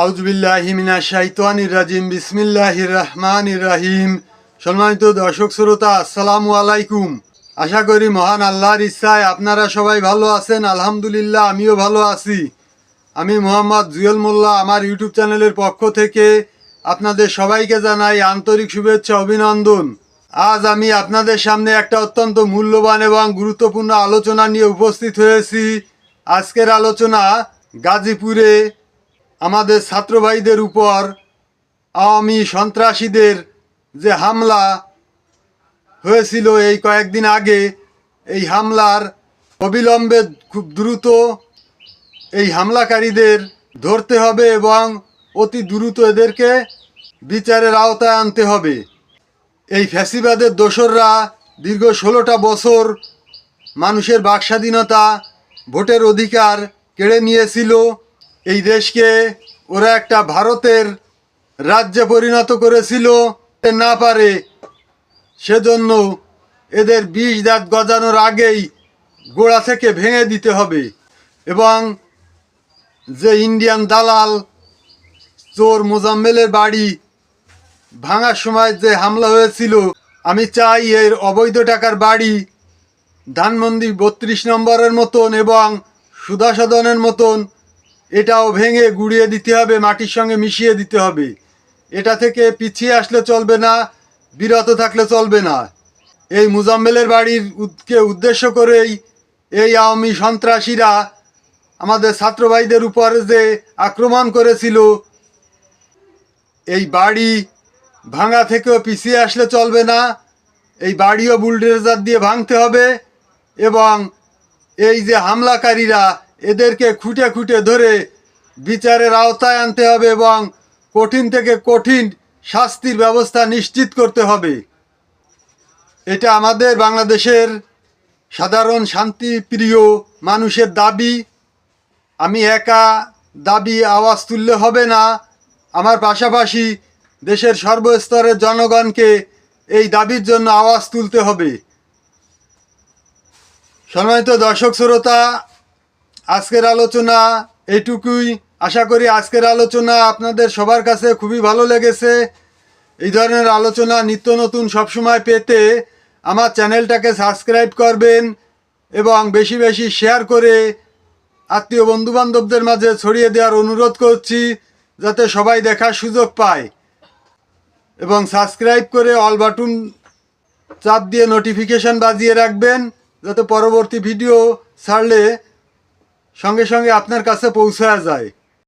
আউযুবিল্লাহি মিনাশ শাইতানির রাজিম বিসমিল্লাহির রহমানির রহিম। সম্মানিত দর্শক শ্রোতা, আসসালামু আলাইকুম। আশা করি মহান আল্লাহর ইচ্ছায় আপনারা সবাই ভালো আছেন। আলহামদুলিল্লাহ, আমিও ভালো আছি। আমি মোহাম্মদ জুয়েল মোল্লা, আমার ইউটিউব চ্যানেলের পক্ষ থেকে আপনাদের সবাইকে জানাই আন্তরিক শুভেচ্ছা, অভিনন্দন। আজ আমি আপনাদের সামনে একটা অত্যন্ত মূল্যবান এবং গুরুত্বপূর্ণ আলোচনা নিয়ে উপস্থিত হয়েছি। আজকের আলোচনা গাজীপুরে আমাদের ছাত্র ভাইদের উপর আওয়ামী সন্ত্রাসীদের যে হামলা হয়েছিল এই কয়েকদিন আগে, এই হামলার অবিলম্বে খুব দ্রুত এই হামলাকারীদের ধরতে হবে এবং অতি দ্রুত এদেরকে বিচারের আওতায় আনতে হবে। এই ফ্যাসিবাদের দোসররা দীর্ঘ 16টা বছর মানুষের বাকস্বাধীনতা, ভোটের অধিকার কেড়ে নিয়েছিল। এই দেশকে ওরা একটা ভারতের রাজ্যে পরিণত করেছিল। না পারে, সেজন্য এদের বিষ দাঁত গজানোর আগেই গোড়া থেকে ভেঙে দিতে হবে। এবং যে ইন্ডিয়ান দালাল চোর মোজাম্মেলের বাড়ি ভাঙার সময় যে হামলা হয়েছিল, আমি চাই এর অবৈধ টাকার বাড়ি ধানমন্ডি 32 নম্বরের মতন এবং সুধা সদনের মতন এটাও ভেঙে গুঁড়িয়ে দিতে হবে, মাটির সঙ্গে মিশিয়ে দিতে হবে। এটা থেকে পিছিয়ে আসলে চলবে না, বিরত থাকলে চলবে না। এই মুজাম্মেলের বাড়িরকে উদ্দেশ্য করেই এই আওয়ামী সন্ত্রাসীরা আমাদের ছাত্র ভাইদের উপরে যে আক্রমণ করেছিল, এই বাড়ি ভাঙা থেকেও পিছিয়ে আসলে চলবে না। এই বাড়িও বুলডোজার দিয়ে ভাঙতে হবে এবং এই যে হামলাকারীরা এদেরকে খুঁটে খুঁটে ধরে বিচারের আওতায় আনতে হবে এবং কঠিন থেকে কঠিন শাস্তির ব্যবস্থা নিশ্চিত করতে হবে। এটা আমাদের বাংলাদেশের সাধারণ শান্তিপ্রিয় মানুষের দাবি। আমি একা দাবি আওয়াজ তুললে হবে না, আমার পাশাপাশি দেশের সর্বস্তরের জনগণকে এই দাবির জন্য আওয়াজ তুলতে হবে। সম্মানিত দর্শক শ্রোতা, আজকের আলোচনা এইটুকুই। আশা করি আজকের আলোচনা আপনাদের সবার কাছে খুবই ভালো লেগেছে। এই ধরনের আলোচনা নিত্য নতুন সবসময় পেতে আমার চ্যানেলটাকে সাবস্ক্রাইব করবেন এবং বেশি বেশি শেয়ার করে আত্মীয় বন্ধুবান্ধবদের মাঝে ছড়িয়ে দেওয়ার অনুরোধ করছি, যাতে সবাই দেখার সুযোগ পায়। এবং সাবস্ক্রাইব করে অল বাটন চাপ দিয়ে নোটিফিকেশন বাজিয়ে রাখবেন, যাতে পরবর্তী ভিডিও ছাড়লে সঙ্গে সঙ্গে আপনার কাছে পৌঁছায়া যায়।